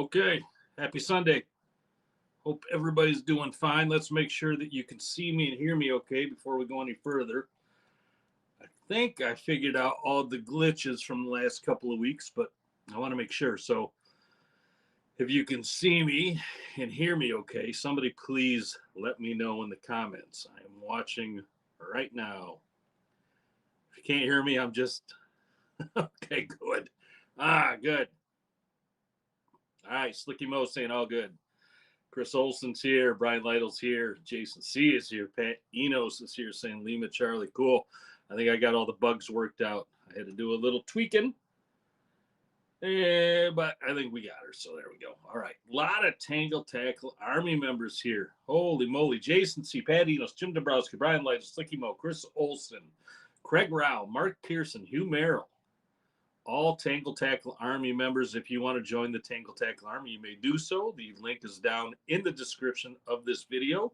Okay, happy Sunday. Hope everybody's doing fine. Let's make sure that you can see me and hear me okay before we go any further. I think I figured out all the glitches from the last couple of weeks, but I want to make sure. So if you can see me and hear me okay, somebody please let me know in the comments. I am watching right now. If you can't hear me, I'm just okay, good. Good. All right, Slicky Mo saying all good. Chris Olson's here, Brian Lytle's here, Jason C is here, Pat Enos is here saying Lima Charlie, cool. I think I got all the bugs worked out. I had to do a little tweaking, but I think we got her, so there we go. All right, a lot of Tangle Tackle Army members here. Holy moly, Jason C, Pat Enos, Jim Dabrowski, Brian Lytle, Slicky Mo, Chris Olson, Craig Rao, Mark Pearson, Hugh Merrill. All Tangle Tackle Army members, if you want to join the Tangle Tackle Army, you may do so. The link is down in the description of this video.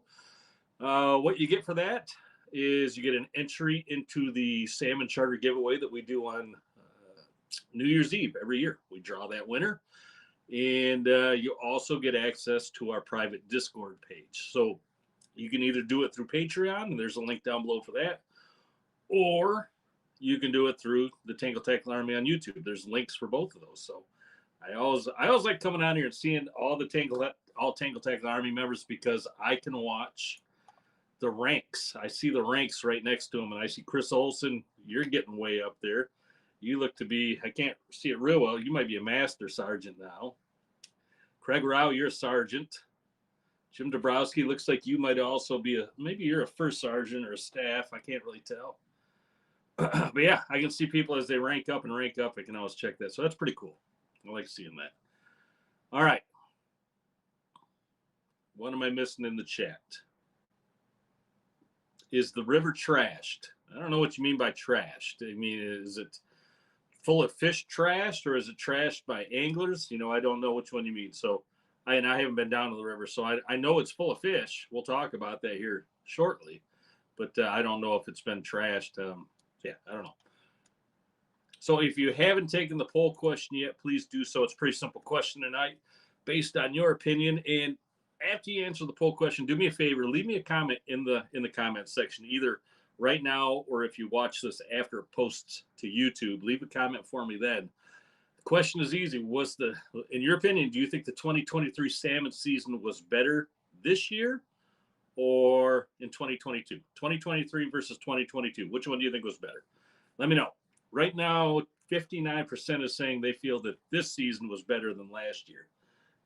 What you get for that is you get an entry into the Salmon Charter giveaway that we do on New Year's Eve every year. We draw that winner. And you also get access to our private Discord page. So you can either do it through Patreon, and there's a link down below for that, or you can do it through the Tangle Tackle Army on YouTube. There's links for both of those. So I always like coming on here and seeing all Tangle Tackle Army members because I can watch the ranks. I see the ranks right next to them, and I see Chris Olson. You're getting way up there. You look to be, I can't see it real well. You might be a master sergeant now. Craig Rao, you're a sergeant. Jim Dabrowski looks like you might also be maybe you're a first sergeant or a staff. I can't really tell. But yeah, I can see people as they rank up. I can always check that. So that's pretty cool. I like seeing that. All right. What am I missing in the chat? Is the river trashed? I don't know what you mean by trashed. I mean, is it full of fish trashed or is it trashed by anglers? I don't know which one you mean. So I haven't been down to the river, so I know it's full of fish. We'll talk about that here shortly. But I don't know if it's been trashed. Yeah, I don't know. So if you haven't taken the poll question yet, please do so. It's a pretty simple question tonight based on your opinion. And after you answer the poll question, do me a favor, leave me a comment in the comment section, either right now or if you watch this after it posts to YouTube, leave a comment for me then. The question is easy. In your opinion, do you think the 2023 salmon season was better this year or in 2022? 2023 versus 2022. Which one do you think was better? Let me know. Right now, 59% is saying they feel that this season was better than last year.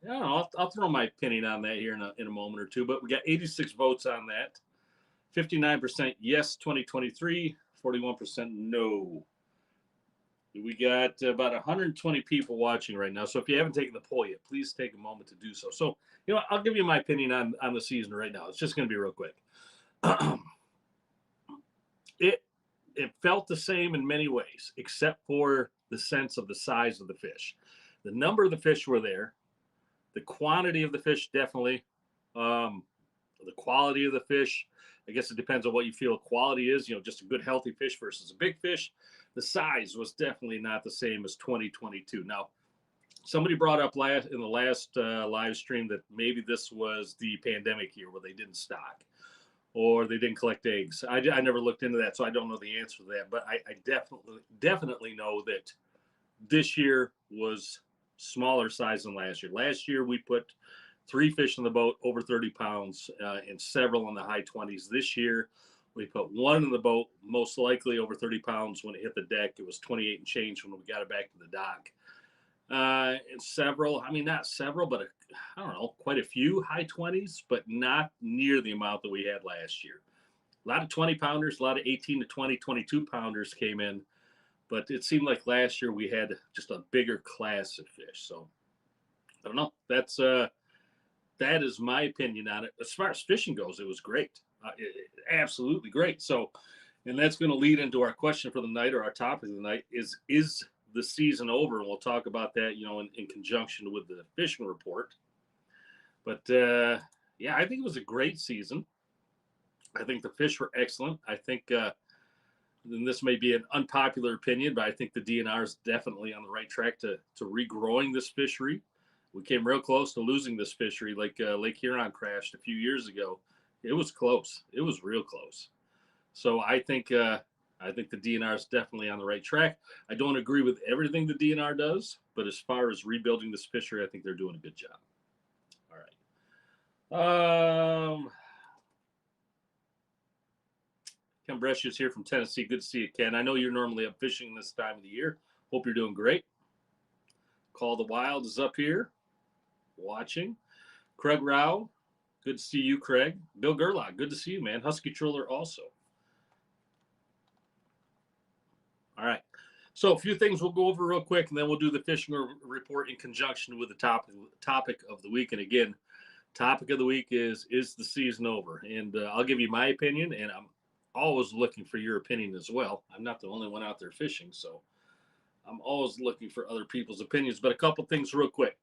I don't know. I'll throw my opinion on that here in a moment or two, but we got 86 votes on that. 59% yes, 2023, 41% no. We got about 120 people watching right now. So if you haven't taken the poll yet, please take a moment to do so. So, I'll give you my opinion on the season right now. It's just going to be real quick. It felt the same in many ways, except for the sense of the size of the fish. The number of the fish were there. The quantity of the fish, definitely. The quality of the fish, I guess it depends on what you feel quality is, just a good healthy fish versus a big fish. The size was definitely not the same as 2022. Now, somebody brought up in the last live stream that maybe this was the pandemic year where they didn't stock or they didn't collect eggs. I never looked into that, so I don't know the answer to that. But I definitely know that this year was smaller size than last year. Last year, we put 3 fish in the boat over 30 pounds and several in the high 20s. This year, we put 1 in the boat, most likely over 30 pounds. When it hit the deck, it was 28 and change when we got it back to the dock. And several, not several, but I don't know, quite a few high 20s, but not near the amount that we had last year. A lot of 20 pounders, a lot of 18 to 20, 22 pounders came in, but it seemed like last year we had just a bigger class of fish. So I don't know. That is my opinion on it. As far as fishing goes, it was great. Absolutely great. So, and that's going to lead into our question for the night, or our topic of the night is the season over? And we'll talk about that, in conjunction with the fishing report. But yeah, I think it was a great season. I think the fish were excellent. I think, and this may be an unpopular opinion, but I think the DNR is definitely on the right track to regrowing this fishery. We came real close to losing this fishery, like Lake Huron crashed a few years ago. It was close. It was real close. So I think the DNR is definitely on the right track. I don't agree with everything the DNR does, but as far as rebuilding this fishery, I think they're doing a good job. All right. Ken Bresh is here from Tennessee. Good to see you, Ken. I know you're normally up fishing this time of the year. Hope you're doing great. Call the Wild is up here watching. Craig Rao, good to see you, Craig. Bill Gerlach, good to see you, man. Husky Troller also. All right. So a few things we'll go over real quick, and then we'll do the fishing report in conjunction with the topic of the week. And again, topic of the week is the season over? And I'll give you my opinion, and I'm always looking for your opinion as well. I'm not the only one out there fishing, so I'm always looking for other people's opinions. But a couple things real quick.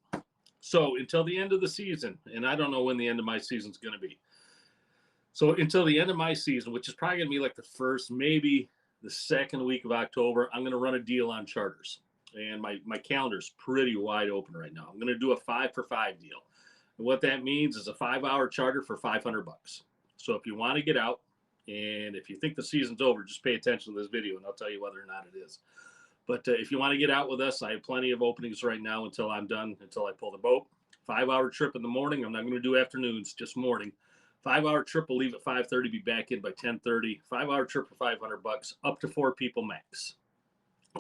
So until the end of the season, and I don't know when the end of my season is going to be. So until the end of my season, which is probably going to be like the first, maybe the second week of October, I'm going to run a deal on charters. And my calendar's pretty wide open right now. I'm going to do a 5-for-5 deal. And what that means is a 5-hour charter for $500. So if you want to get out, and if you think the season's over, just pay attention to this video, and I'll tell you whether or not it is. But if you want to get out with us, I have plenty of openings right now until I'm done, until I pull the boat. 5-hour trip in the morning. I'm not going to do afternoons, just morning. 5-hour trip, we'll leave at 5:30, be back in by 10:30. 5-hour trip for $500, up to 4 people max.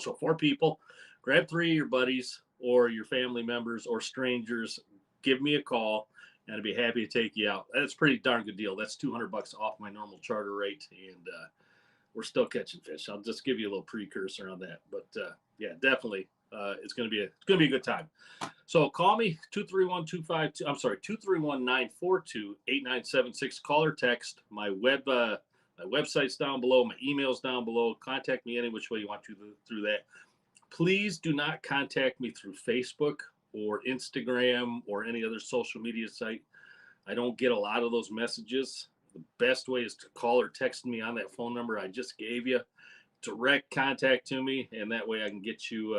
So 4 people, grab 3 of your buddies or your family members or strangers. Give me a call, and I'd be happy to take you out. That's a pretty darn good deal. That's $200 off my normal charter rate, and we're still catching fish. I'll just give you a little precursor on that, but yeah, definitely, it's gonna be a good time. So call me 231-252. I'm sorry, 231-942-8976. Call or text. My website's down below. My email's down below. Contact me any which way you want to through that. Please do not contact me through Facebook or Instagram or any other social media site. I don't get a lot of those messages. The best way is to call or text me on that phone number I just gave you. Direct contact to me, and that way I can get you.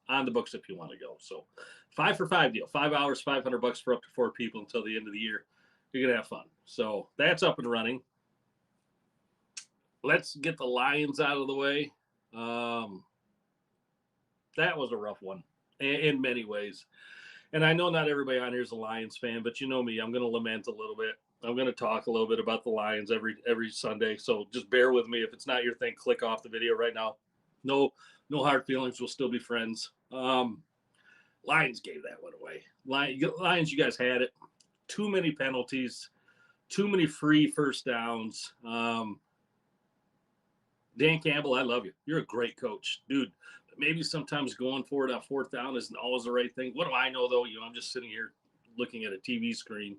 On the books if you want to go. So 5-for-5 deal. 5 hours, $500 for up to 4 people until the end of the year. You're gonna have fun. So that's up and running. Let's get the Lions out of the way. That was a rough one in many ways. And I know not everybody on here is a Lions fan, but you know me, I'm going to lament a little bit. I'm going to talk a little bit about the Lions every Sunday. So just bear with me. If it's not your thing, click off the video right now. No hard feelings. We'll still be friends. Lions gave that one away. Lions, you guys had it. Too many penalties. Too many free first downs. Dan Campbell, I love you. You're a great coach. Dude, maybe sometimes going for it on 4th down isn't always the right thing. What do I know, though? I'm just sitting here looking at a TV screen.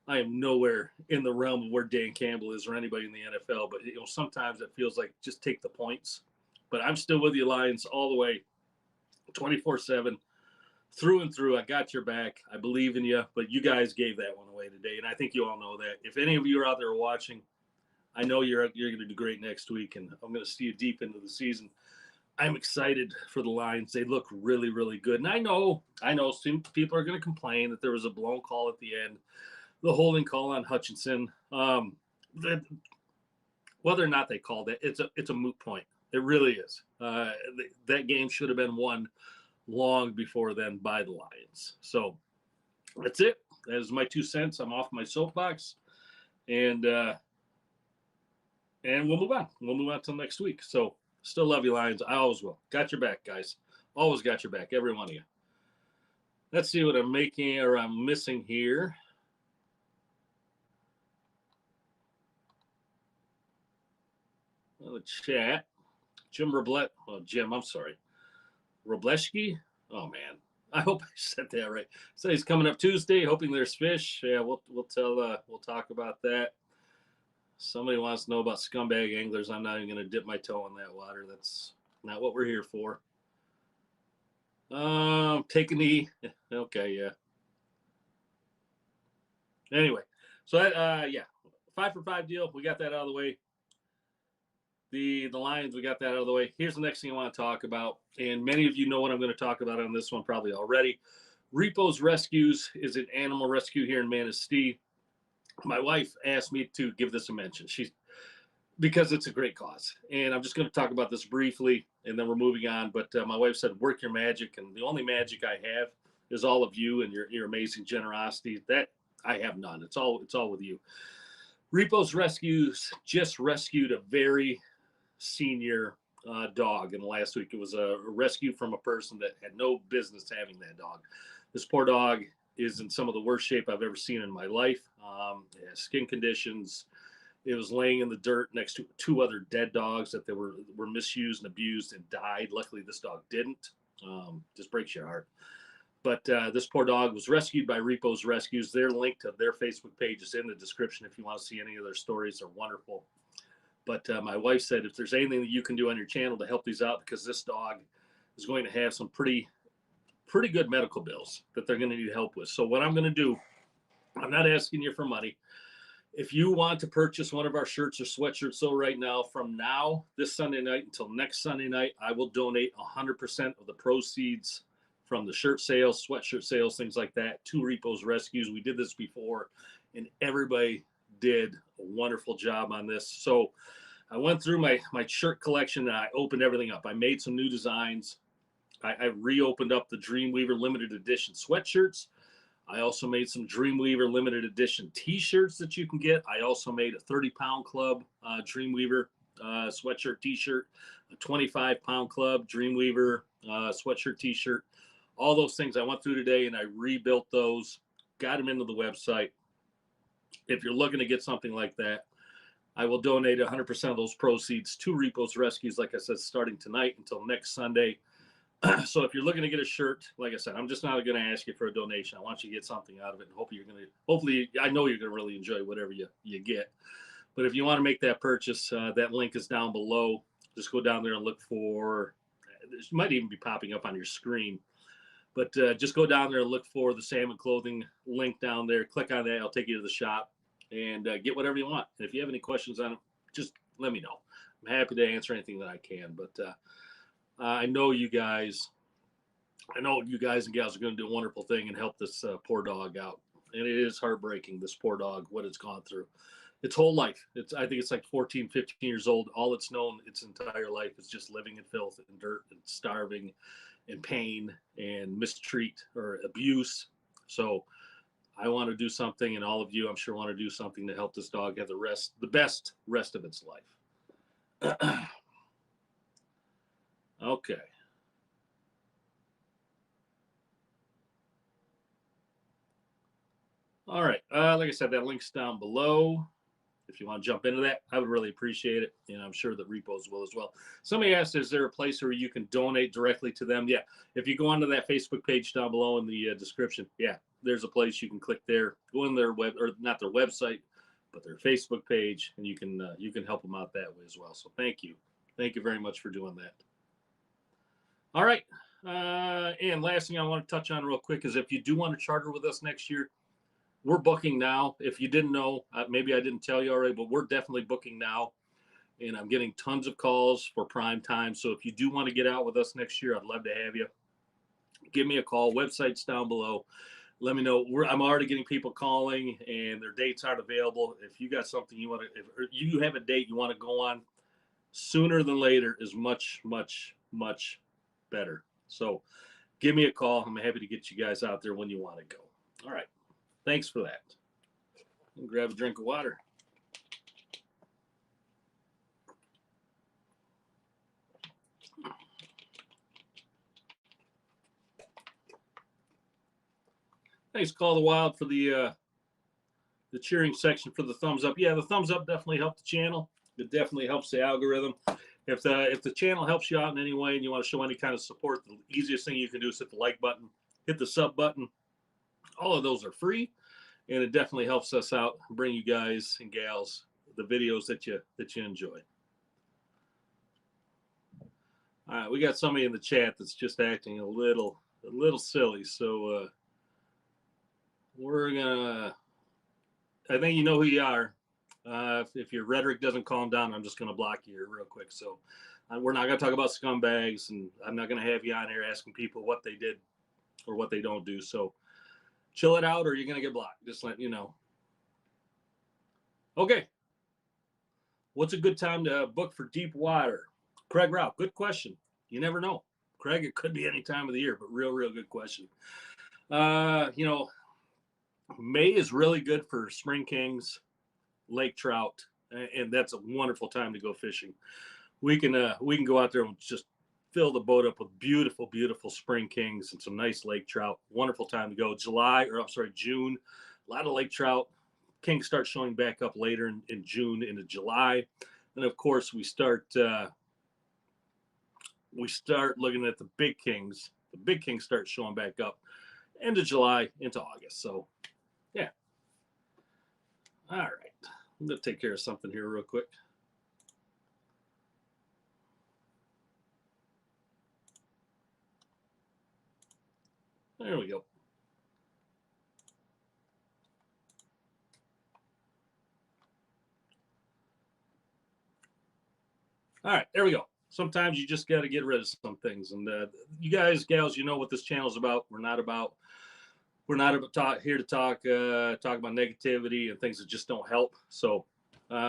I am nowhere in the realm of where Dan Campbell is or anybody in the NFL, but sometimes it feels like just take the points. But I'm still with you, Lions, all the way, 24/7, through and through. I got your back. I believe in you, but you guys gave that one away today, and I think you all know that. If any of you are out there watching, I know you're going to do great next week, and I'm going to see you deep into the season. I'm excited for the Lions. They look really, really good. And I know some people are going to complain that there was a blown call at the end, the holding call on Hutchinson. Whether or not they called it, it's a moot point. It really is. That game should have been won long before then by the Lions. So that's it. That is my 2 cents. I'm off my soapbox, and we'll move on. We'll move on till next week. So still love you, Lions. I always will. Got your back, guys. Always got your back, every one of you. Let's see what I'm making or I'm missing here. The chat. Jim Roblett. Oh, Jim, I'm sorry. Robleski? Oh, man. I hope I said that right. So he's coming up Tuesday, hoping there's fish. Yeah, we'll talk about that. Somebody wants to know about scumbag anglers. I'm not even going to dip my toe in that water. That's not what we're here for. Take a knee. Okay, yeah. Anyway, so that, yeah, 5-for-5 deal. We got that out of the way. the Lions, we got that out of the way. Here's the next thing I want to talk about, and many of you know what I'm going to talk about on this one probably already. Repo's Rescues is an animal rescue here in Manistee. My wife asked me to give this a mention. Because it's a great cause, and I'm just going to talk about this briefly, and then we're moving on. But my wife said, "Work your magic," and the only magic I have is all of you and your amazing generosity. That I have none. It's all with you. Repo's Rescues just rescued a very senior dog in the last week. It was a rescue from a person that had no business having that dog. This poor dog is in some of the worst shape I've ever seen in my life. It has skin conditions. It was laying in the dirt next to 2 other dead dogs that they were misused and abused and died. Luckily, this dog didn't. Just breaks your heart. But this poor dog was rescued by Repo's Rescues. Their link to their Facebook page is in the description if you want to see any of their stories. They're wonderful. But my wife said if there's anything that you can do on your channel to help these out, because this dog is going to have some pretty good medical bills that they're going to need help with. So what I'm going to do, I'm not asking you for money. If you want to purchase one of our shirts or sweatshirts, so right now, from now, this Sunday night until next Sunday night, I will donate 100% of the proceeds from the shirt sales, sweatshirt sales, things like that, to Repo's Rescues. We did this before, and everybody did a wonderful job on this. So I went through my shirt collection, and I opened everything up. I made some new designs. I reopened up the Dreamweaver limited edition sweatshirts. I also made some Dreamweaver limited edition t-shirts that you can get. I also made a 30-pound club Dreamweaver sweatshirt t-shirt, a 25-pound club Dreamweaver sweatshirt t-shirt. All those things I went through today, and I rebuilt those, got them into the website. If you're looking to get something like that, I will donate 100% of those proceeds to Repo's Rescues, like I said, starting tonight until next Sunday. So if you're looking to get a shirt, like I said, I'm just not going to ask you for a donation. I want you to get something out of it, and hopefully, I know you're going to really enjoy whatever you get. But if you want to make that purchase, that link is down below. Just go down there and look for, it might even be popping up on your screen, but just go down there and look for the Salmon Clothing link down there. Click on that. It'll take you to the shop, and get whatever you want. And if you have any questions on it, just let me know. I'm happy to answer anything that I can, but I know you guys and gals are going to do a wonderful thing and help this poor dog out. And it is heartbreaking, this poor dog, what it's gone through. Its whole life. I think it's like 14, 15 years old. All it's known its entire life is just living in filth and dirt and starving and pain and mistreat or abuse. So I want to do something, and all of you, I'm sure, want to do something to help this dog have the best rest of its life. Okay. All right. Like I said, that link's down below. If you want to jump into that, I would really appreciate it. And I'm sure that Repos will as well. Somebody asked, is there a place where you can donate directly to them? Yeah. If you go onto that Facebook page down below in the description, yeah, there's a place you can click there. Go in their not their website, but their Facebook page, and you can help them out that way as well. So thank you. Thank you very much for doing that. All right. And last thing I want to touch on real quick is if you do want to charter with us next year, we're booking now. If you didn't know, maybe I didn't tell you already, but we're definitely booking now. And I'm getting tons of calls for prime time. So if you do want to get out with us next year, I'd love to have you. Give me a call. Website's down below. Let me know. I'm already getting people calling, and their dates aren't available. If you got something you want to, if you have a date you want to go on, sooner than later is much, much, much better. So give me a call. I'm happy to get you guys out there when you want to go. All right. Thanks for that. Grab a drink of water. Thanks, Call the Wild, for the cheering section, for the thumbs up. Yeah, the thumbs up definitely helped the channel. It definitely helps the algorithm. If the channel helps you out in any way and you want to show any kind of support, the easiest thing you can do is hit the like button, hit the sub button. All of those are free, and it definitely helps us out, bring you guys and gals the videos that you enjoy. All right, we got somebody in the chat that's just acting a little silly, so we're gonna. I think you know who you are. If your rhetoric doesn't calm down, I'm just going to block you real quick. So we're not going to talk about scumbags, and I'm not going to have you on here asking people what they did or what they don't do. So chill it out, or you're going to get blocked. Just letting you know. Okay. What's a good time to book for deep water? Craig Rao, good question. You never know. Craig, it could be any time of the year, but real good question. May is really good for spring kings, lake trout, and that's a wonderful time to go fishing. We can go out there and just fill the boat up with beautiful spring kings and some nice lake trout. Wonderful time to go. June, a lot of lake trout. Kings start showing back up later in June into July, and of course we start looking at the big kings. The big kings start showing back up end of July into August. So yeah. All right. I'm going to take care of something here real quick. There we go. All right, there we go. Sometimes you just got to get rid of some things. And you guys, gals, you know what this channel is about. We're not here to talk about negativity and things that just don't help. So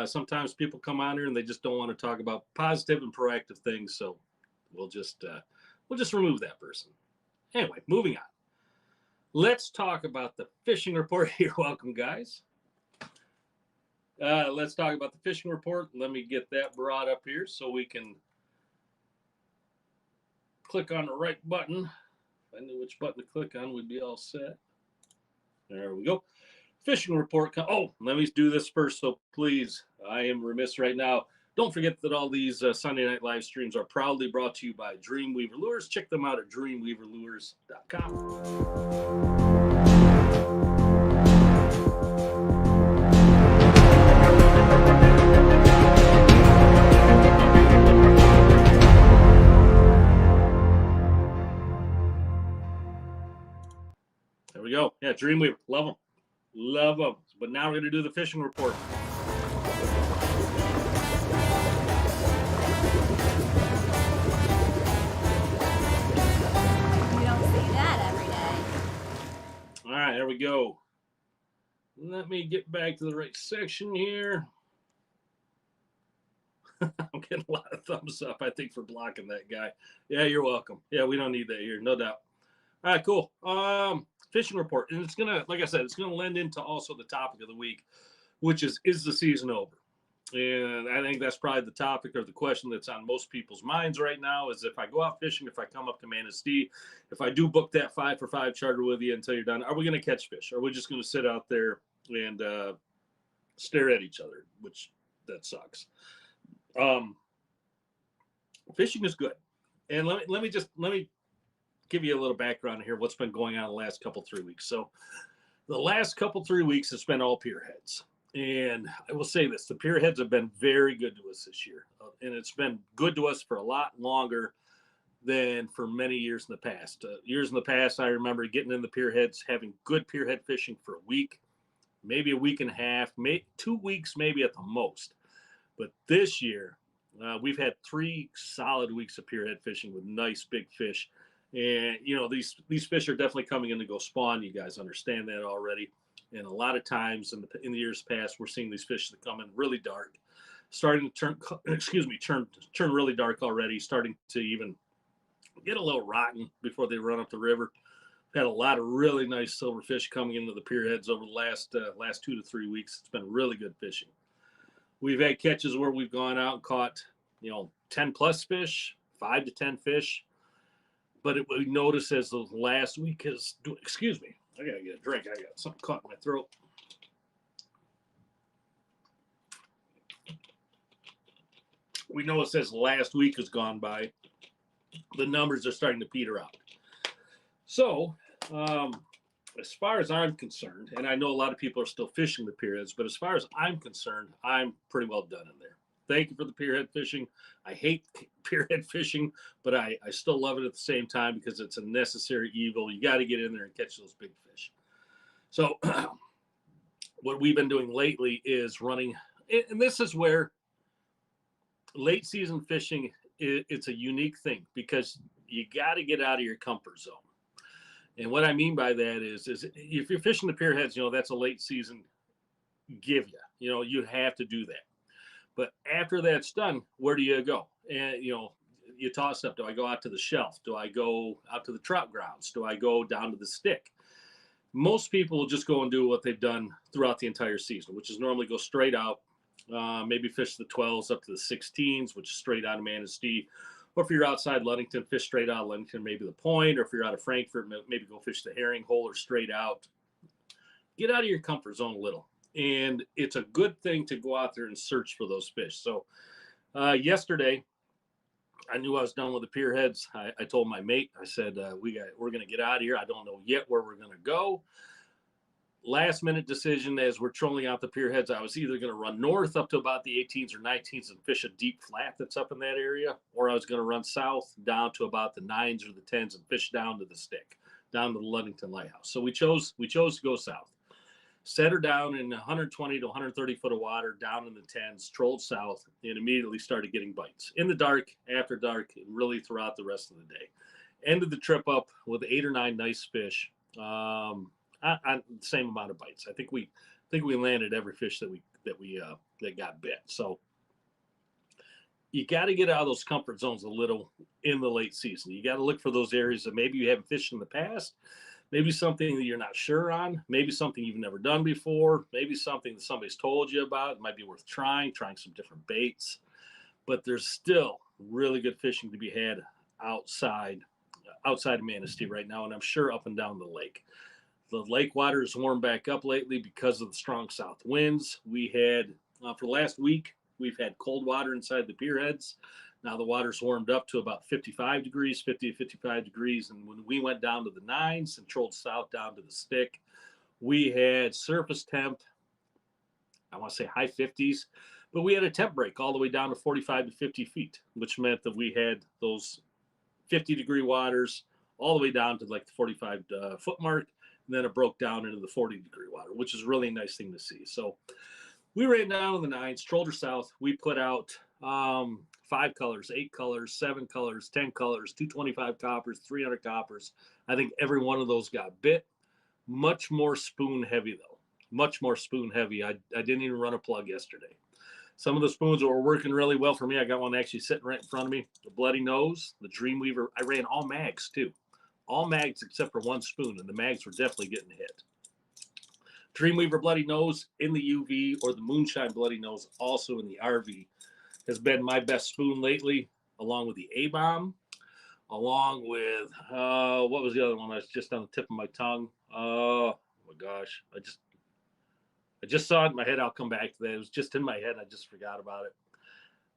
sometimes people come on here and they just don't want to talk about positive and proactive things. So we'll just remove that person. Anyway, moving on. Let's talk about the fishing report. You're welcome, guys. Let's talk about the fishing report. Let me get that brought up here so we can click on the right button. If I knew which button to click on, we'd be all set. There we go. Fishing report. Oh, let me do this first. So please, I am remiss right now. Don't forget that all these Sunday night live streams are proudly brought to you by Dreamweaver Lures. Check them out at dreamweaverlures.com. There we go. Yeah, Dreamweaver. Love them. Love them. But now we're going to do the fishing report. You don't see that every day. All right, there we go. Let me get back to the right section here. I'm getting a lot of thumbs up, I think, for blocking that guy. Yeah, you're welcome. Yeah, we don't need that here, no doubt. All right, cool. Fishing report. And it's going to, like I said, it's going to lend into also the topic of the week, which is the season over? And I think that's probably the topic or the question that's on most people's minds right now is if I go out fishing, if I come up to Manistee, if I do book that 5-for-5 charter with you until you're done, are we going to catch fish? Are we just going to sit out there and stare at each other, which that sucks. Fishing is good. And let me give you a little background here, what's been going on the last 3 weeks. So the last 3 weeks has been all pier heads. And I will say this, the pier heads have been very good to us this year. And it's been good to us for a lot longer than for many years in the past. Years in the past, I remember getting in the pier heads, having good pier head fishing for a week, maybe a week and a half, maybe 2 weeks, maybe at the most. But this year, we've had 3 solid weeks of pier head fishing with nice big fish. And, you know, these fish are definitely coming in to go spawn. You guys understand that already. And a lot of times in the years past, we're seeing these fish that come in really dark, starting to turn really dark already, starting to even get a little rotten before they run up the river. Had a lot of really nice silver fish coming into the pier heads over the last 2 to 3 weeks. It's been really good fishing. We've had catches where we've gone out and caught, 10 plus fish, 5 to 10 fish. But we noticed as the last week is, excuse me, I got to get a drink. I got something caught in my throat. We noticed as last week has gone by, the numbers are starting to peter out. So, as far as I'm concerned, and I know a lot of people are still fishing the pier heads, but as far as I'm concerned, I'm pretty well done in there. Thank you for the pier head fishing. I hate pier head fishing, but I still love it at the same time because it's a necessary evil. You got to get in there and catch those big fish. So what we've been doing lately is running and this is where late season fishing, it's a unique thing because you got to get out of your comfort zone. And what I mean by that is if you're fishing the pier heads, that's a late season give you. You have to do that. But after that's done, where do you go? And you toss up. Do I go out to the shelf? Do I go out to the trout grounds? Do I go down to the stick? Most people will just go and do what they've done throughout the entire season, which is normally go straight out, maybe fish the 12s up to the 16s, which is straight out of Manistee. Or if you're outside Ludington, fish straight out of Ludington, maybe the point. Or if you're out of Frankfort, maybe go fish the herring hole or straight out. Get out of your comfort zone a little. And it's a good thing to go out there and search for those fish. So yesterday, I knew I was done with the pier heads. I told my mate, I said, we're going to get out of here. I don't know yet where we're going to go. Last minute decision as we're trolling out the pier heads. I was either going to run north up to about the 18s or 19s and fish a deep flat that's up in that area, or I was going to run south down to about the 9s or the 10s and fish down to the stick, down to the Ludington Lighthouse. So we chose to go south. Set her down in 120 to 130 foot of water, down in the 10s, trolled south, and immediately started getting bites. In the dark, after dark, and really throughout the rest of the day. Ended the trip up with 8 or 9 nice fish, on the same amount of bites. I think we landed every fish that got bit. So you got to get out of those comfort zones a little in the late season. You got to look for those areas that maybe you haven't fished in the past. Maybe something that you're not sure on, maybe something you've never done before, maybe something that somebody's told you about. It might be worth trying some different baits. But there's still really good fishing to be had outside of Manistee right now, and I'm sure up and down the lake. The lake water has warmed back up lately because of the strong south winds. We had, for the last week, we've had cold water inside the pier heads. Now the water's warmed up to about 55 degrees, 50 to 55 degrees. And when we went down to the 9s and trolled south down to the stick, we had surface temp, I want to say high 50s, but we had a temp break all the way down to 45 to 50 feet, which meant that we had those 50-degree waters all the way down to like the 45 foot mark. And then it broke down into the 40-degree water, which is really a nice thing to see. So we ran down in the 9s, trolled her south. We put out 5 colors, 8 colors, 7 colors, 10 colors, 225 coppers, 300 coppers. I think every one of those got bit. Much more spoon heavy, though. Much more spoon heavy. I didn't even run a plug yesterday. Some of the spoons that were working really well for me, I got one actually sitting right in front of me. The Bloody Nose, the Dreamweaver. I ran all mags, too. All mags except for one spoon, and the mags were definitely getting hit. Dreamweaver Bloody Nose in the UV, or the Moonshine Bloody Nose also in the RV, has been my best spoon lately, along with the A-Bomb, along with, what was the other one? That's just on the tip of my tongue. Oh my gosh. I just saw it in my head. I'll come back to that. It was just in my head. I just forgot about it.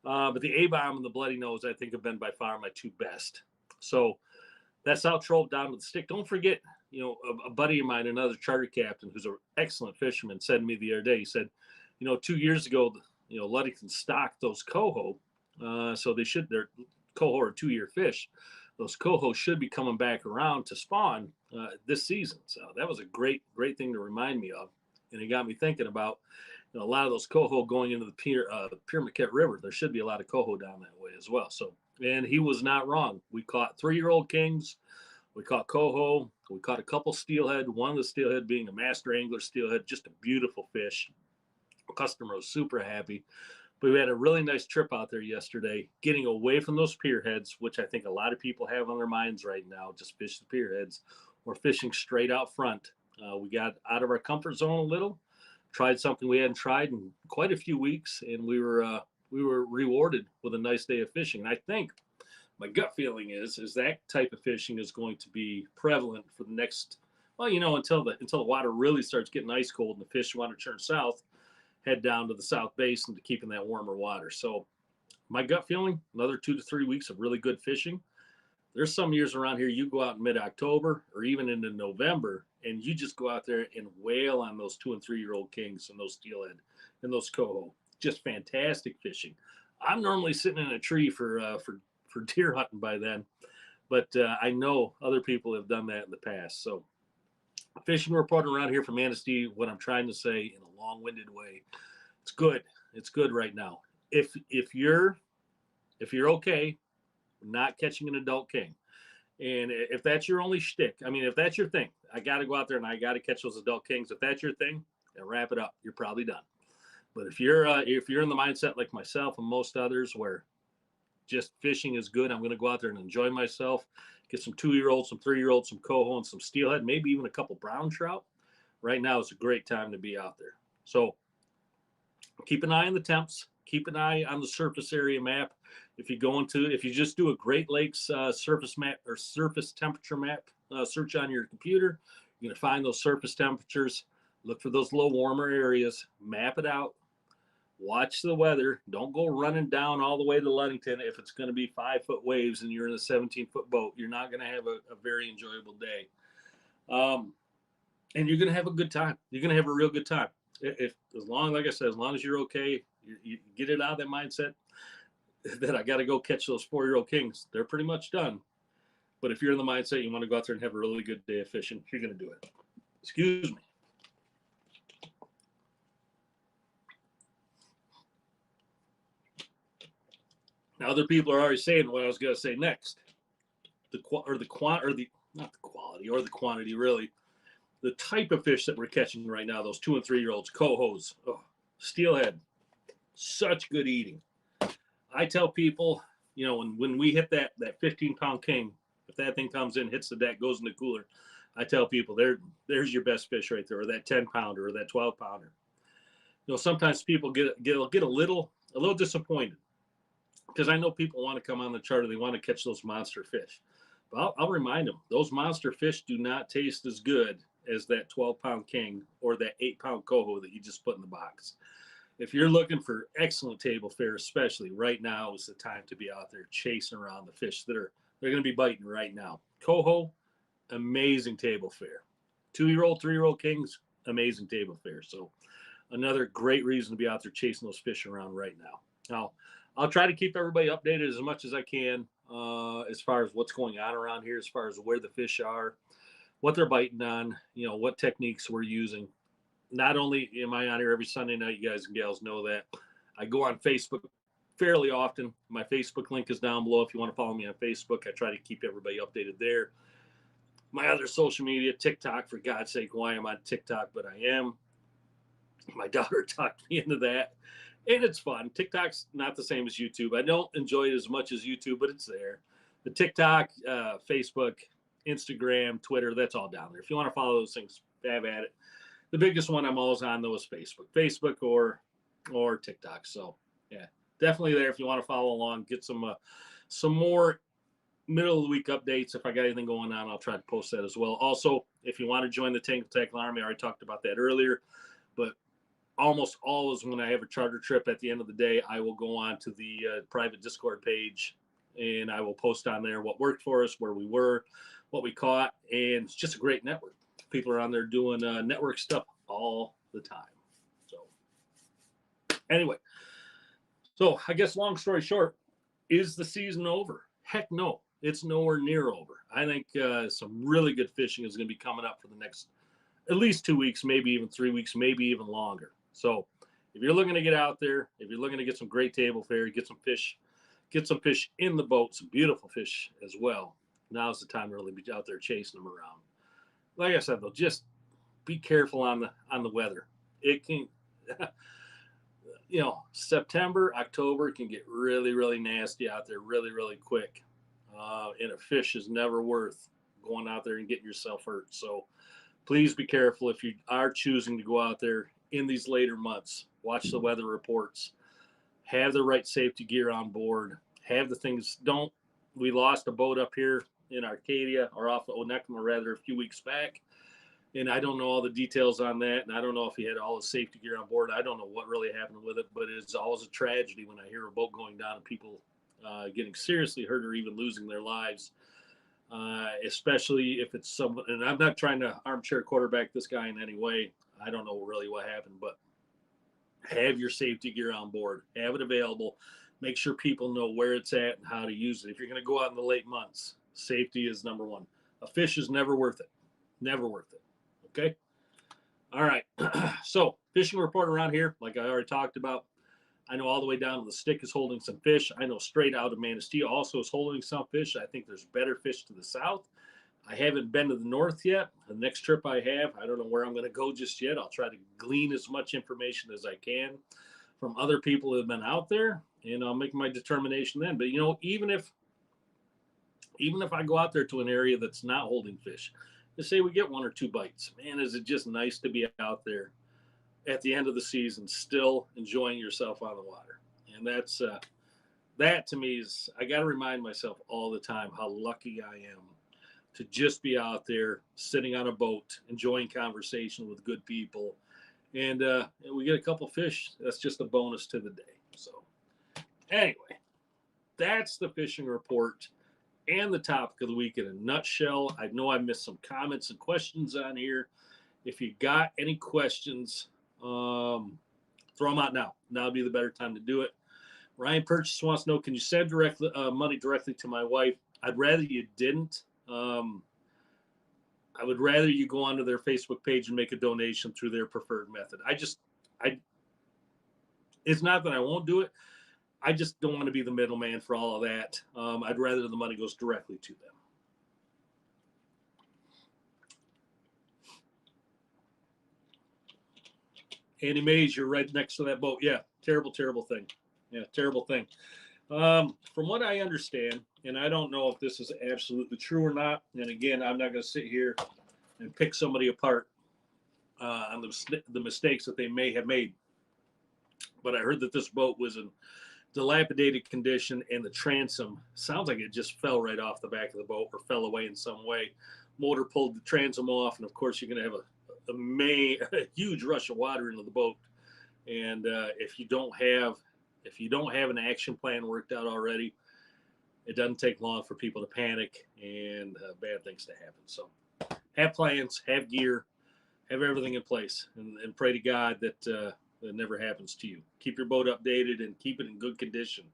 But the A-Bomb and the Bloody Nose, I think, have been by far my 2 best. So that's how trolled down to the stick. Don't forget, a buddy of mine, another charter captain, who's an excellent fisherman, said to me the other day, he said, 2 years ago, Ludington stocked those coho. So their coho are 2-year fish. Those coho should be coming back around to spawn this season. So that was a great thing to remind me of. And it got me thinking about a lot of those coho going into the Pierre Marquette River. There should be a lot of coho down that way as well. So, and he was not wrong. We caught 3-year-old kings. We caught coho. We caught a couple steelhead. One of the steelhead being a master angler steelhead, just a beautiful fish. The customer was super happy. But we had a really nice trip out there yesterday, getting away from those pier heads, which I think a lot of people have on their minds right now, just fish the pier heads, or fishing straight out front. We got out of our comfort zone a little, tried something we hadn't tried in quite a few weeks, and we were rewarded with a nice day of fishing. And I think my gut feeling is that type of fishing is going to be prevalent for the next, until the water really starts getting ice cold and the fish want to turn south, head down to the South Basin to keep in that warmer water. So my gut feeling, another 2 to 3 weeks of really good fishing. There's some years around here, you go out in mid-October or even into November, and you just go out there and wail on those 2 and 3-year-old kings and those steelhead and those coho. Just fantastic fishing. I'm normally sitting in a tree for deer hunting by then, but I know other people have done that in the past. So fishing report around here from Manistee, what I'm trying to say in a long-winded way, it's good. It's good right now. If you're okay not catching an adult king, and if that's your only shtick, I mean, if that's your thing, I got to go out there and I got to catch those adult kings. If that's your thing, then wrap it up. You're probably done. But if you're in the mindset like myself and most others, where just fishing is good, I'm going to go out there and enjoy myself, get some 2-year-olds, some 3-year-olds, some coho, and some steelhead, maybe even a couple brown trout. Right now is a great time to be out there. So keep an eye on the temps. Keep an eye on the surface area map. If you just do a Great Lakes surface map or surface temperature map search on your computer, you're going to find those surface temperatures. Look for those low warmer areas. Map it out. Watch the weather. Don't go running down all the way to Ludington if it's going to be 5-foot waves and you're in a 17-foot boat. You're not going to have a very enjoyable day. And you're going to have a good time. You're going to have a real good time. Like I said, as long as you're okay, you get it out of that mindset that I got to go catch those 4-year-old kings. They're pretty much done. But if you're in the mindset you want to go out there and have a really good day of fishing, you're going to do it. Excuse me. Now, other people are already saying what I was going to say next. The quantity, really. The type of fish that we're catching right now, those 2- and 3-year-olds, cohos, steelhead, such good eating. I tell people, when we hit that 15-pound king, if that thing comes in, hits the deck, goes in the cooler, I tell people there's your best fish right there, or that 10-pounder, or that 12-pounder. Sometimes people get a little disappointed, because I know people want to come on the charter, they want to catch those monster fish. But I'll remind them, those monster fish do not taste as good as that 12-pound king or that 8-pound coho that you just put in the box. If you're looking for excellent table fare, especially right now is the time to be out there chasing around the fish they're going to be biting right now. Coho, amazing table fare. 2-year-old, 3-year-old kings, amazing table fare. So another great reason to be out there chasing those fish around right now. Now, I'll try to keep everybody updated as much as I can as far as what's going on around here, as far as where the fish are, what they're biting on, what techniques we're using. Not only am I on here every Sunday night, you guys and gals know that. I go on Facebook fairly often. My Facebook link is down below if you want to follow me on Facebook. I try to keep everybody updated there. My other social media, TikTok, for God's sake, why I'm on TikTok, but I am. My daughter talked me into that. And it's fun. TikTok's not the same as YouTube. I don't enjoy it as much as YouTube, but it's there. The TikTok, Facebook, Instagram, Twitter, that's all down there. If you want to follow those things, have at it. The biggest one I'm always on, though, is Facebook or TikTok. So, yeah, definitely there if you want to follow along. Get some more middle of the week updates. If I got anything going on, I'll try to post that as well. Also, if you want to join the Tank Tackle Army, I already talked about that earlier, but almost always when I have a charter trip at the end of the day, I will go on to the private Discord page and I will post on there what worked for us, where we were, what we caught, and it's just a great network. People are on there doing network stuff all the time. So anyway, so I guess long story short, is the season over? Heck no, it's nowhere near over. I think some really good fishing is going to be coming up for the next at least 2 weeks, maybe even 3 weeks, maybe even longer. So if you're looking to get out there, if you're looking to get some great table fare, get some fish in the boat, some beautiful fish as well, now's the time to really be out there chasing them around. Like I said, though, just be careful on the weather. It can, September, October can get really, really nasty out there really, really quick. And a fish is never worth going out there and getting yourself hurt. So please be careful if you are choosing to go out there in these later months. Watch the weather reports. Have the right safety gear on board. Have the things. We lost a boat up here in Arcadia, or off of Onekama rather, a few weeks back. And I don't know all the details on that. And I don't know if he had all his safety gear on board. I don't know what really happened with it, but it's always a tragedy when I hear a boat going down and people getting seriously hurt or even losing their lives. Especially if it's someone, and I'm not trying to armchair quarterback this guy in any way. I don't know really what happened, but have your safety gear on board, have it available, make sure people know where it's at and how to use it. If you're going to go out in the late months, safety is number one. A fish is never worth it. Never worth it. Okay. All right. So fishing report around here, like I already talked about, I know all the way down to the stick is holding some fish. I know straight out of Manistee also is holding some fish. I think there's better fish to the south. I haven't been to the north yet. The next trip I have, I don't know where I'm going to go just yet. I'll try to glean as much information as I can from other people who have been out there, and I'll make my determination then. But, you know, even if I go out there to an area that's not holding fish, just say we get 1 or 2 bites, man, is it just nice to be out there at the end of the season still enjoying yourself on the water. And that's that to me is, I got to remind myself all the time how lucky I am to just be out there sitting on a boat enjoying conversation with good people, and we get a couple fish. That's just a bonus to the day. So anyway, that's the fishing report and the topic of the week in a nutshell. I know I missed some comments and questions on here. If you got any questions, throw them out now. Now would be the better time to do it. Ryan Purchase wants to know, can you send money directly to my wife? I'd rather you didn't. I would rather you go onto their Facebook page and make a donation through their preferred method. It's not that I won't do it. I just don't want to be the middleman for all of that. I'd rather the money goes directly to them. Andy Mays, you're right next to that boat. Yeah, terrible, terrible thing. Yeah, terrible thing. From what I understand, and I don't know if this is absolutely true or not, and again, I'm not going to sit here and pick somebody apart on the mistakes that they may have made, but I heard that this boat was in dilapidated condition, and the transom sounds like it just fell right off the back of the boat or fell away in some way. Motor pulled the transom off, and of course, you're going to have a huge rush of water into the boat, and if you don't have an action plan worked out already, it doesn't take long for people to panic and bad things to happen. So have plans, have gear, have everything in place, and pray to God that that never happens to you. Keep your boat updated and keep it in good condition.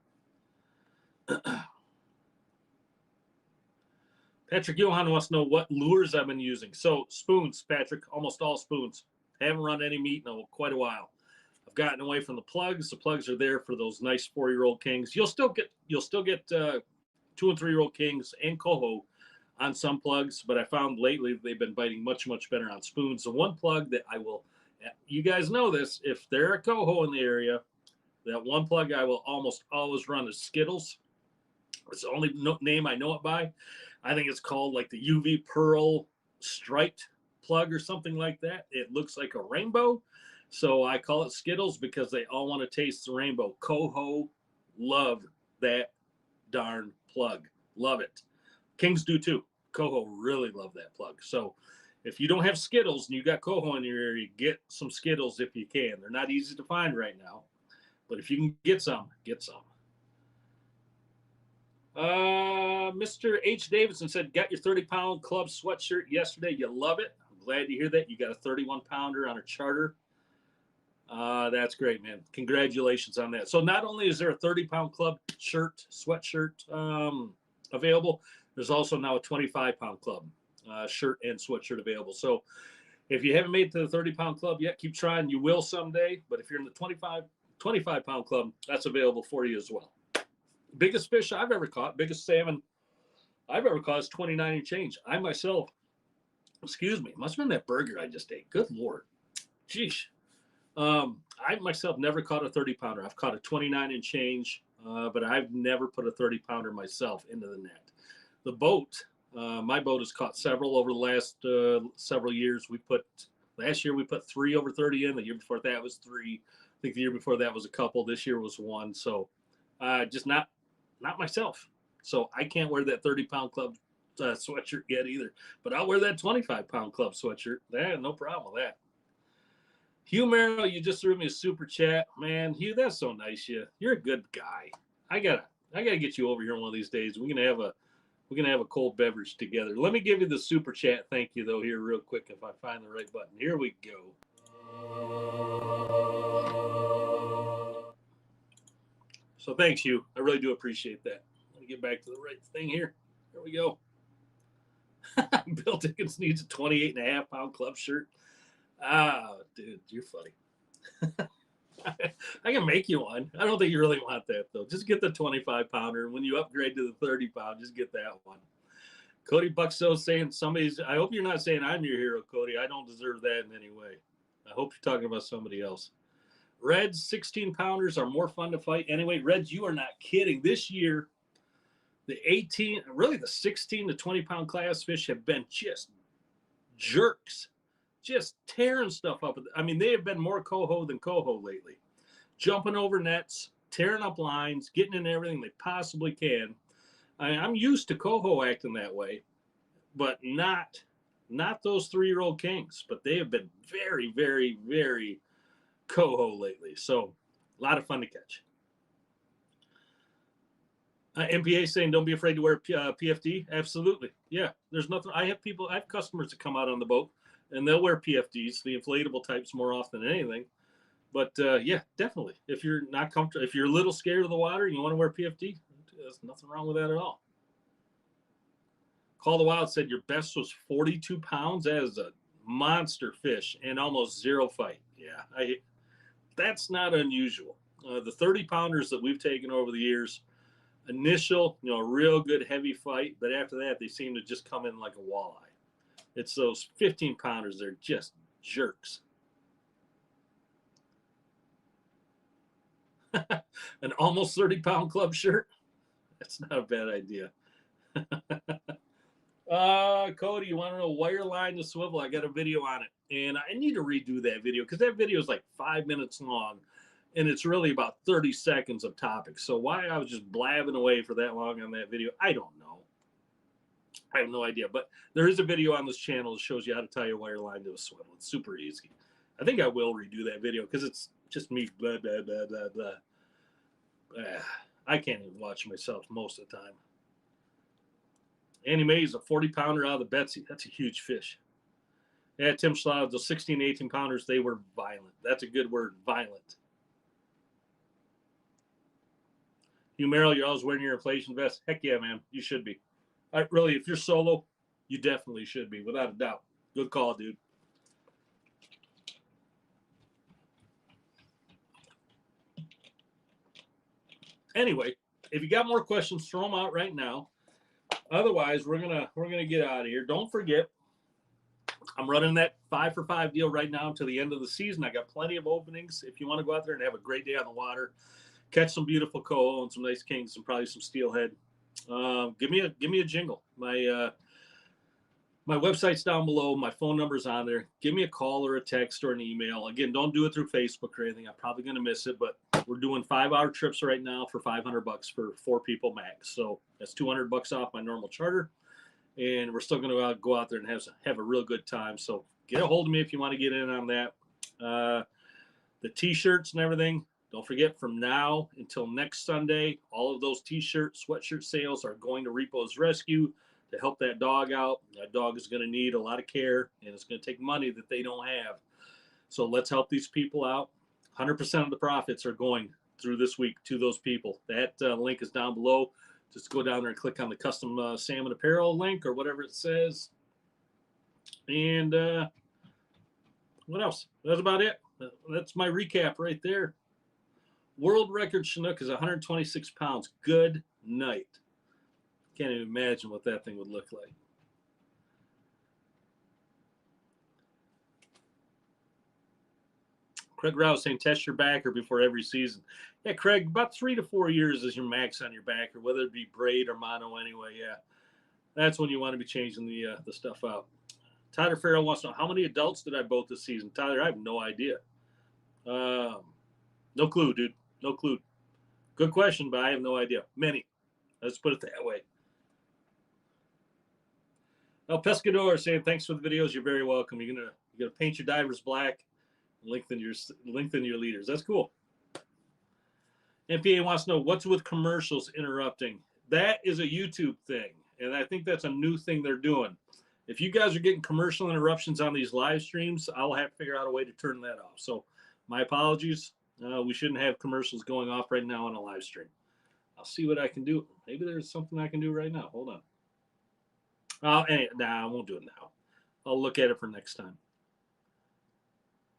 Patrick Johan wants to know what lures I've been using. So spoons, Patrick, almost all spoons. Haven't run any meat in quite a while. I've gotten away from the plugs. The plugs are there for those nice 4-year-old kings. You'll still get 2- and 3-year-old kings and coho on some plugs, but I found lately they've been biting much, much better on spoons. The one plug that I will, you guys know this, if there are coho in the area, that one plug I will almost always run is Skittles. It's the only name I know it by. I think it's called like the UV Pearl striped plug or something like that. It looks like a rainbow. So I call it Skittles because they all want to taste the rainbow. Coho love that darn plug. Love it. Kings do too. Coho really love that plug. So if you don't have Skittles and you got coho in your area, get some Skittles if you can. They're not easy to find right now, but if you can get some, get some. Mr. H. Davidson said, got your 30-pound club sweatshirt yesterday. You love it. I'm glad to hear that. You got a 31-pounder on a charter. That's great, man. Congratulations on that. So not only is there a 30-pound club sweatshirt available, there's also now a 25-pound club shirt and sweatshirt available. So if you haven't made it to the 30-pound club yet, keep trying. You will someday. But if you're in the 25-pound club, that's available for you as well. Biggest fish I've ever caught, biggest salmon I've ever caught is 29 and change. I myself, must have been that burger I just ate. Good Lord. Jeez. I myself never caught a 30-pounder. I've caught a 29 and change, but I've never put a 30-pounder myself into the net. The boat, my boat has caught several over the last several years. Last year we put 3 over 30 in. The year before that was 3. I think the year before that was a couple. This year was 1. So just not myself. So I can't wear that 30-pound club sweatshirt yet either. But I'll wear that 25-pound club sweatshirt. No problem with that. Hugh Merrill, you just threw me a super chat, man. Hugh, that's so nice. You're a good guy. I gotta get you over here one of these days. We're gonna have a cold beverage together. Let me give you the super chat. Thank you though here real quick if I find the right button. Here we go. So thanks, Hugh. I really do appreciate that. Let me get back to the right thing here. There we go. Bill Dickens needs a 28.5-pound club shirt. Ah, dude, you're funny. I can make you one. I don't think you really want that though. Just get the 25 pounder. And when you upgrade to the 30 pound, just get that one. Cody Buxo saying somebody's, I hope you're not saying I'm your hero, Cody. I don't deserve that in any way. I hope you're talking about somebody else. Reds 16 pounders are more fun to fight. Anyway, Reds, you are not kidding. This year, the 18, really the 16 to 20 pound class fish have been just jerks, just tearing stuff up. I mean, they have been more coho than coho lately, jumping over nets, tearing up lines, getting in everything they possibly can. I'm used to coho acting that way, but not those 3-year-old kings. But they have been very, very, very coho lately. So a lot of fun to catch. MPA saying don't be afraid to wear PFD. Absolutely. Yeah, there's nothing. I have customers that come out on the boat and they'll wear PFDs, the inflatable types, more often than anything. But yeah, definitely. If you're not comfortable, if you're a little scared of the water and you want to wear PFD, there's nothing wrong with that at all. Call the Wild said your best was 42 pounds. That is a monster fish and almost zero fight. Yeah, that's not unusual. The 30 pounders that we've taken over the years, initial, real good heavy fight, but after that they seem to just come in like a walleye. It's those 15 pounders, they're just jerks. An almost 30 pound club shirt, that's not a bad idea. Cody, you want to know wire line to swivel? I got a video on it, and I need to redo that video because that video is like 5 minutes long, and it's really about 30 seconds of topics. So why I was just blabbing away for that long on that video, I don't know. I have no idea, but there is a video on this channel that shows you how to tie your wire line to a swivel. It's super easy. I think I will redo that video because it's just me blah, blah, blah, blah, blah. I can't even watch myself most of the time. Annie Mae's a 40 pounder out of the Betsy. That's a huge fish. Yeah, Tim Schlau, those 16, 18 pounders, they were violent. That's a good word, violent. You, Merrill, you're always wearing your inflation vest. Heck yeah, man. You should be. Really, if you're solo, you definitely should be, without a doubt. Good call, dude. Anyway, if you got more questions, throw them out right now. Otherwise, we're gonna get out of here. Don't forget, I'm running that 5 for 5 deal right now until the end of the season. I got plenty of openings. If you want to go out there and have a great day on the water, catch some beautiful coho and some nice kings and probably some steelhead, give me a jingle. My website's down below. My phone number's on there. Give me a call or a text or an email. Again, don't do it through Facebook or anything. I'm probably going to miss it, but we're doing 5-hour trips right now for $500 for 4 people max. So that's $200 off my normal charter. And we're still going to go out there and have a real good time. So get a hold of me if you want to get in on that. The T-shirts and everything, don't forget, from now until next Sunday, all of those T-shirt, sweatshirt sales are going to Repo's Rescue to help that dog out. That dog is going to need a lot of care, and it's going to take money that they don't have. So let's help these people out. 100% of the profits are going through this week to those people. That link is down below. Just go down there and click on the custom salmon apparel link or whatever it says. And what else? That's about it. That's my recap right there. World record Chinook is 126 pounds. Good night. Can't even imagine what that thing would look like. Craig Rouse saying test your backer before every season. Yeah, Craig, about 3 to 4 years is your max on your backer, whether it be braid or mono anyway. Yeah, that's when you want to be changing the stuff out. Tyler Farrell wants to know, how many adults did I boat this season? Tyler, I have no idea. No clue, dude. No clue. Good question, but I have no idea. Many. Let's put it that way. El Pescador saying thanks for the videos. You're very welcome. You're gonna paint your divers black, lengthen your leaders. That's cool. MPA wants to know what's with commercials interrupting. That is a YouTube thing, and I think that's a new thing they're doing. If you guys are getting commercial interruptions on these live streams, I'll have to figure out a way to turn that off. So my apologies. We shouldn't have commercials going off right now on a live stream. I'll see what I can do. Maybe there's something I can do right now. Hold on. I won't do it now. I'll look at it for next time.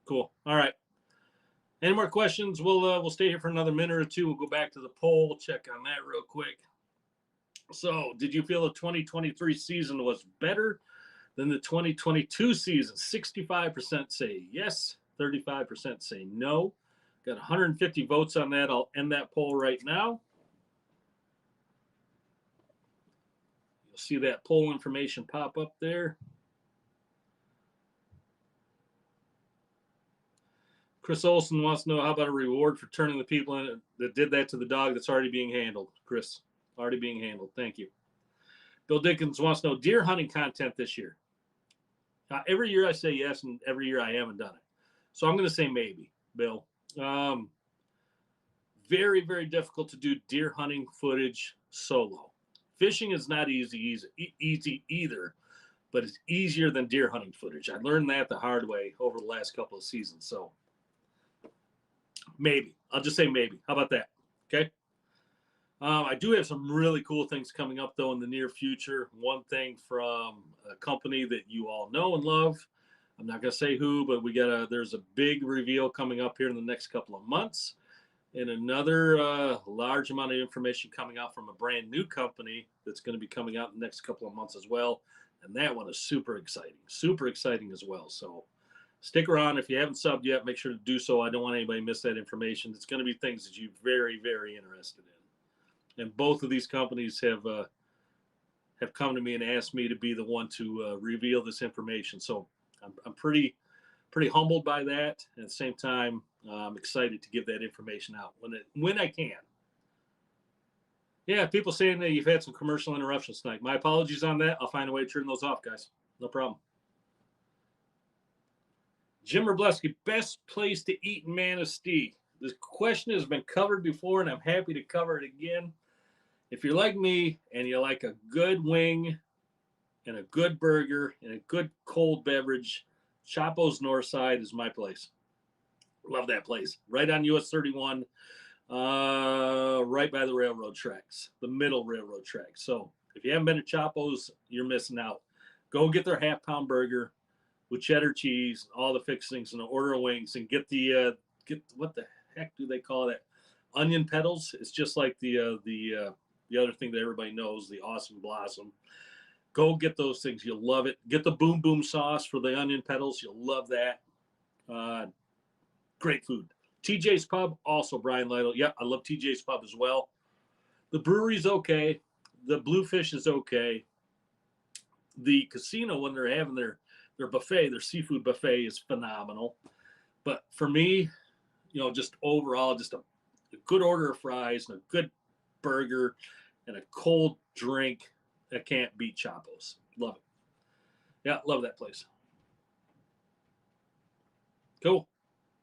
Cool. All right. Any more questions? We'll stay here for another minute or two. We'll go back to the poll, check on that real quick. So, did you feel the 2023 season was better than the 2022 season? 65% say yes, 35% say no. Got 150 votes on that. I'll end that poll right now. You'll see that poll information pop up there. Chris Olson wants to know, how about a reward for turning the people in that did that to the dog that's already being handled? Chris, already being handled. Thank you. Bill Dickens wants to know, deer hunting content this year. Every year I say yes, and every year I haven't done it. So I'm going to say maybe, Bill. Very, very difficult to do deer hunting footage solo. Fishing is not easy either, but it's easier than deer hunting footage. I learned that the hard way over the last couple of seasons. So maybe. I'll just say maybe. How about that? Okay. I do have some really cool things coming up, though, in the near future. One thing from a company that you all know and love. I'm not going to say who, but there's a big reveal coming up here in the next couple of months. And another large amount of information coming out from a brand new company that's going to be coming out in the next couple of months as well. And that one is super exciting as well. So stick around. If you haven't subbed yet, make sure to do so. I don't want anybody to miss that information. It's going to be things that you're very, very interested in. And both of these companies have come to me and asked me to be the one to reveal this information. So I'm pretty humbled by that. At the same time, I'm excited to give that information out when I can. Yeah, people saying that you've had some commercial interruptions tonight. My apologies on that. I'll find a way to turn those off, guys. No problem. Jim Robleski, best place to eat in Manistee. This question has been covered before, and I'm happy to cover it again. If you're like me and you like a good wing and a good burger and a good cold beverage, Chapo's North Side is my place. Love that place. Right on US 31, right by the railroad tracks, the middle railroad tracks. So if you haven't been to Chapo's, you're missing out. Go get their half-pound burger with cheddar cheese, all the fixings, and an order of wings, and get what the heck do they call that? Onion petals. It's just like the other thing that everybody knows, the Awesome Blossom. Go get those things. You'll love it. Get the Boom Boom sauce for the onion petals. You'll love that. Great food. TJ's Pub, also Brian Lytle. Yeah, I love TJ's Pub as well. The brewery's okay. The Bluefish is okay. The casino, when they're having their buffet, their seafood buffet, is phenomenal. But for me, just overall, just a good order of fries and a good burger and a cold drink that can't beat Chapo's. Love it. Yeah, love that place. Cool.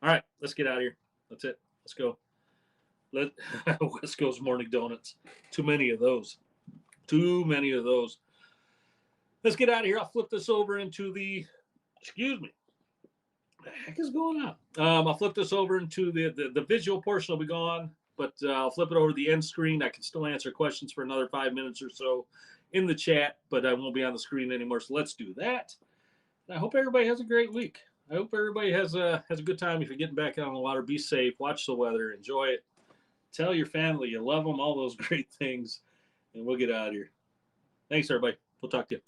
All right, let's get out of here. That's it. Let's go. West Coast morning donuts. Too many of those. Let's get out of here. I'll flip this over into excuse me. What the heck is going on? I'll flip this over into the visual portion will be gone, but I'll flip it over to the end screen. I can still answer questions for another 5 minutes or so in the chat, but I won't be on the screen anymore. So let's do that. And I hope everybody has a great week. I hope everybody has a good time. If you're getting back out on the water, be safe, watch the weather, enjoy it. Tell your family you love them, all those great things, and we'll get out of here. Thanks, everybody. We'll talk to you.